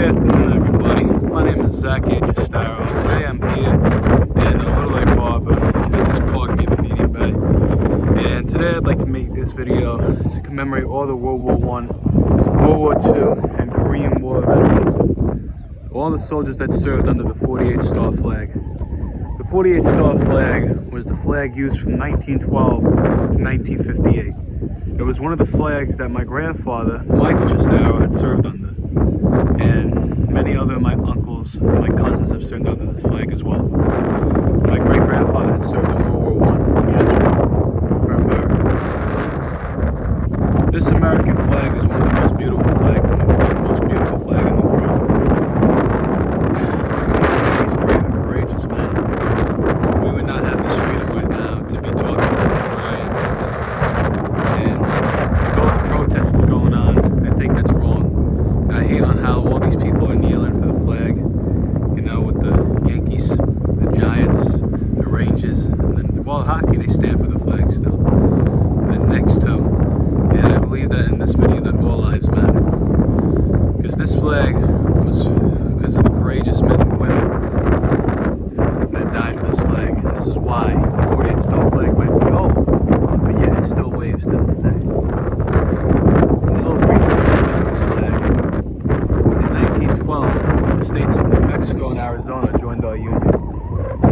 afternoon, everybody. My name is Zach H. Estaro. Today I'm here in Little Lake Harbor at this park near the Median Bay. And today I'd like to make this video to commemorate all the World War I, World War II, and Korean War veterans. All the soldiers that served under the 48 Star Flag. The 48 Star Flag was the flag used from 1912 to 1958. It was one of the flags that my grandfather, Michael the Archangel, had served under. And many other of my uncles, my cousins have served under this flag as well. My great-grandfather has served in World War I for America. This American flag is one of the most beautiful flags in the world. It's the most beautiful flag in the world. These brave and courageous men. We would not have this freedom right now to be talking about Ryan. And with all the protests going on, I think that's wrong. I hate on how all these people are kneeling for the flag, you know, with the Yankees, the Giants, the Rangers, and then, well, hockey, they stand for the flag still. And then next to, and I believe that in this video that all lives matter. Because this flag was because of the courageous men and women that died for this flag. And this is why the 48 Star Flag might be old, but yet it still waves to this day. A little brief history about this flag. In 1912, the states of New Mexico and Arizona joined our union.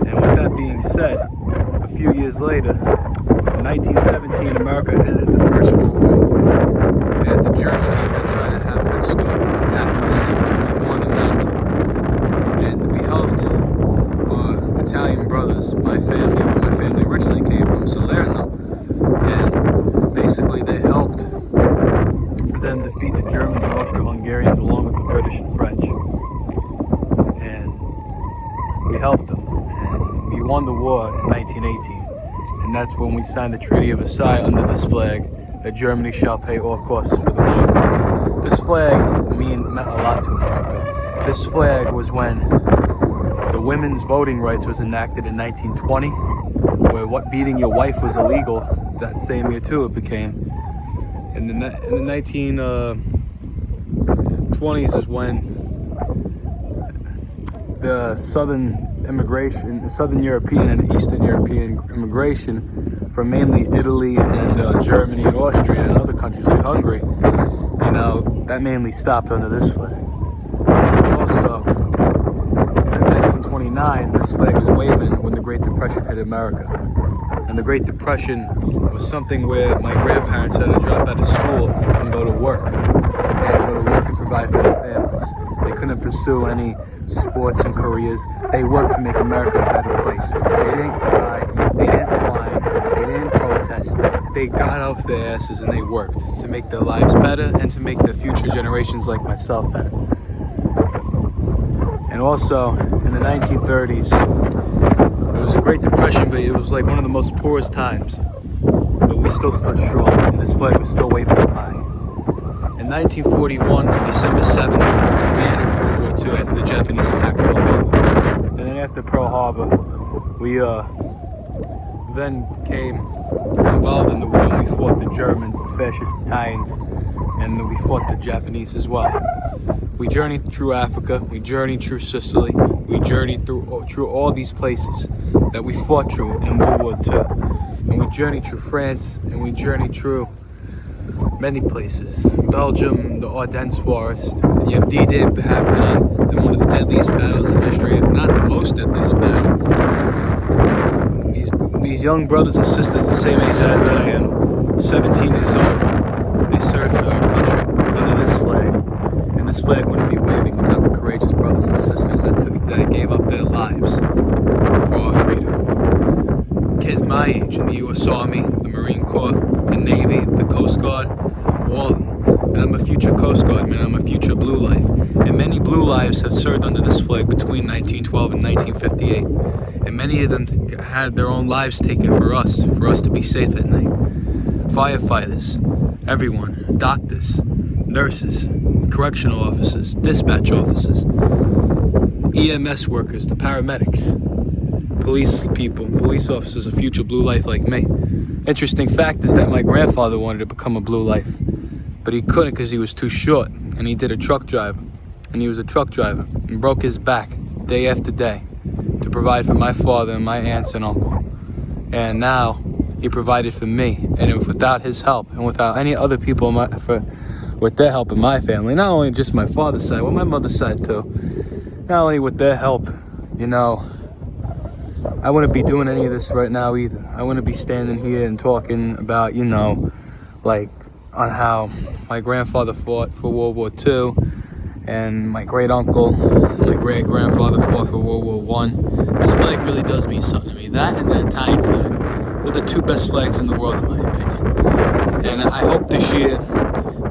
And with that being said, a few years later, in 1917, America ended the First World War. After Germany had tried to have Mexico attack us, we won them not to. And we helped our Italian brothers, my family, where my family originally came from, Salerno, and basically they helped them defeat the Germans and Austro-Hungarians along with the British and French. And we helped them. And we won the war in 1918. And that's when we signed the Treaty of Versailles under this flag, that Germany shall pay all costs for the war. This flag meant a lot to America. This flag was when the women's voting rights was enacted in 1920, where beating your wife was illegal. That same year too it became. And in the 1920s is when the Southern European and Eastern European immigration from mainly Italy and Germany and Austria and other countries like Hungary, you know, that mainly stopped under this flag. Also, in 1929, this flag was waving when the Great Depression hit America. And the Great Depression was something where my grandparents had to drop out of school and go to work. They had to go to work and provide for their families. They couldn't pursue any sports and careers. They worked to make America a better place. They didn't cry, they didn't whine, they didn't protest. They got off their asses and they worked to make their lives better and to make the future generations like myself better. And also, in the 1930s, it was a Great Depression, but it was like one of the most poorest times. But we still stood strong, and this flag was still waving high. In 1941, December 7th, we entered World War II after the Japanese attacked Pearl Harbor. And then after Pearl Harbor, we then became involved in the war, and we fought the Germans, the fascist Italians, and then we fought the Japanese as well. We journeyed through Africa, we journeyed through Sicily, we journeyed through all these places that we fought through in World War II. And we journeyed through France, and we journeyed through many places. Belgium, the Ardennes Forest, and you have D-Day happening in one of the deadliest battles in history, if not the most deadliest battle. These young brothers and sisters the same age as I am, 17 years old, they served for our country under this flag. And this flag wouldn't be waving without the courageous brothers and sisters that gave up their lives for our freedom. Kids my age in the U.S. Army, the Marine Corps, the Navy, the Coast Guard, all of them. And I'm a future Coast Guardman, I'm a future Blue Life. And many Blue Lives have served under this flag between 1912 and 1958. And many of them had their own lives taken for us to be safe at night. Firefighters, everyone, doctors, nurses, correctional officers, dispatch officers, EMS workers, the paramedics, police people, police officers, a future Blue Life like me. Interesting fact is that my grandfather wanted to become a Blue Life, but he couldn't because he was too short, and he did a truck driver. And and he was a truck driver and broke his back day after day to provide for my father and my aunts and uncle. And now he provided for me, and without his help and without any other people with their help in my family, not only just my father's side, but my mother's side too, not only with their help, I wouldn't be doing any of this right now either. I wouldn't be standing here and talking about, like on how my grandfather fought for World War II, and my great uncle, my great grandfather fought for World War I. This flag really does mean something to me. That and the Italian flag, they're the two best flags in the world, in my opinion. And I hope this year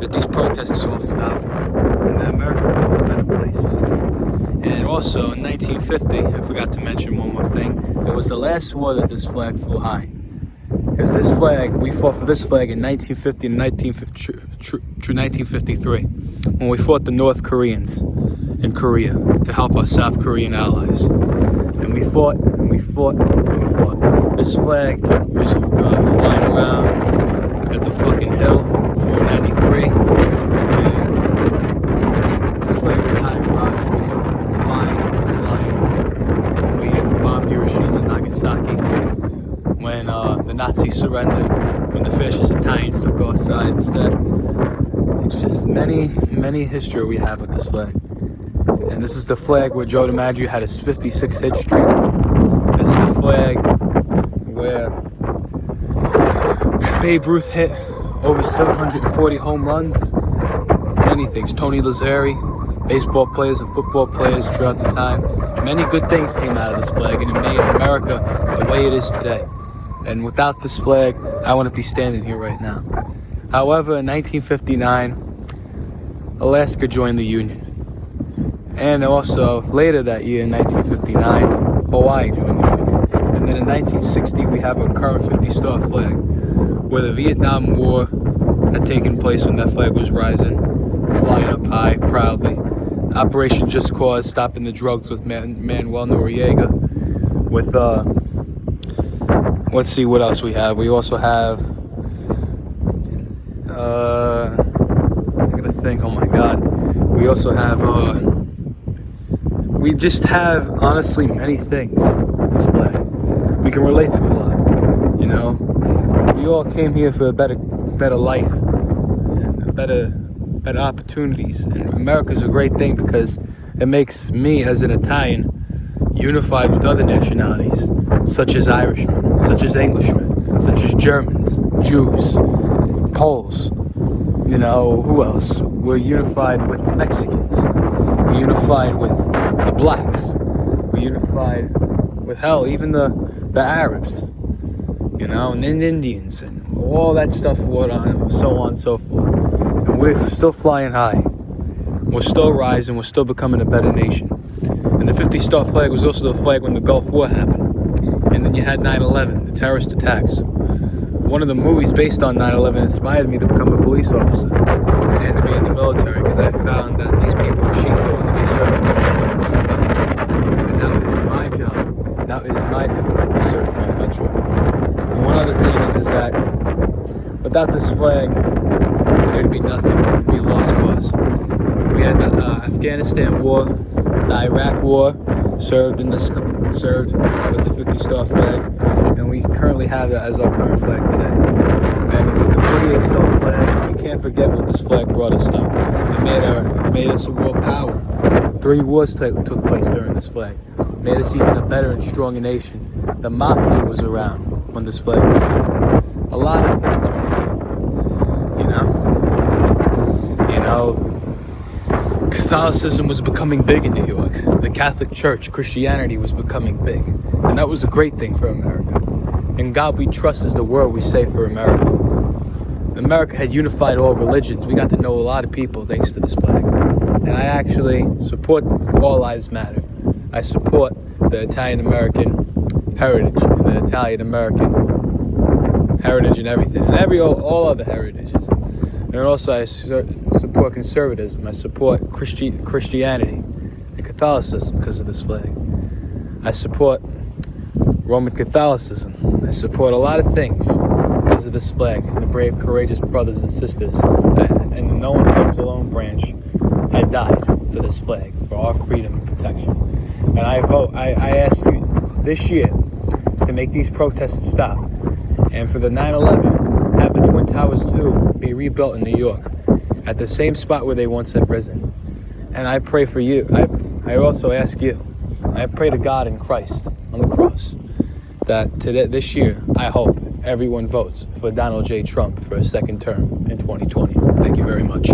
that these protests will stop and that America becomes a better place. And also in 1950, I forgot to mention one more thing. It was the last war that this flag flew high. Because this flag, we fought for this flag in 1950 and 1953, when we fought the North Koreans in Korea to help our South Korean allies. And we fought, and we fought, and we fought. This flag was flying around at the fucking hill, 493. And this flag was high, rocket was flying. We bombed Hiroshima and Nagasaki. When the Nazis surrendered, when the fascist Italians took our side instead. It's just many history we have with this flag. And this is the flag where Joe DiMaggio had his 56 hit streak. This is the flag where Babe Ruth hit over 740 home runs. Many things. Tony Lazzari, baseball players and football players throughout the time. Many good things came out of this flag, and it made America the way it is today. And without this flag, I wouldn't be standing here right now. However, in 1959, Alaska joined the Union. And also, later that year, in 1959, Hawaii joined the Union. And then in 1960, we have a current 50-star flag, where the Vietnam War had taken place when that flag was rising, flying up high, proudly. Operation Just Cause, stopping the drugs with Manuel Noriega. With, let's see what else we have. We also have, I gotta think, oh my God. We also have, we just have, honestly, many things with this flag. We can relate to a lot, We all came here for a better life, and better opportunities. And America's a great thing because it makes me, as an Italian, unified with other nationalities, such as Irishmen, such as Englishmen, such as Germans, Jews, Poles, who else? We're unified with Mexicans. We're unified with the blacks. We're unified with, hell, even the Arabs, and then Indians, and all that stuff, so on and so forth. And we're still flying high. We're still rising. We're still becoming a better nation. And the 50-star flag was also the flag when the Gulf War happened. And then you had 9/11, the terrorist attacks. One of the movies based on 9/11 inspired me to become a police officer and to be in the military, because I found that these people were sheepdogs and they served to protect our country. And now it is my job, now it is my duty to serve my country. And one other thing is that without this flag, there'd be nothing. It'd be a lost cause. We had the Afghanistan War, the Iraq War, served with the 50-star flag, and we currently have that as our current flag today. And with the 48-star flag, we can't forget what this flag brought us to. It made us a world power. 3 wars took place during this flag. It made us even a better and stronger nation. The mafia was around when this flag was raised. A lot of things were around, Catholicism was becoming big in New York. The Catholic Church, Christianity was becoming big. And that was a great thing for America. And God we trust is the word we say for America. America had unified all religions. We got to know a lot of people thanks to this flag. And I actually support All Lives Matter. I support the Italian-American heritage and the Italian-American heritage and everything. And all other heritages. And also I support conservatism. I support Christianity and Catholicism because of this flag. I support Roman Catholicism. I support a lot of things because of this flag. The brave, courageous brothers and sisters and the No One Fights Alone branch had died for this flag, for our freedom and protection. And I ask you this year to make these protests stop. And for the 9/11, have the Twin Towers too be rebuilt in New York at the same spot where they once had risen. And I pray for you. I also ask you, I pray to God in Christ on the cross that this year, I hope everyone votes for Donald J. Trump for a second term in 2020. Thank you very much.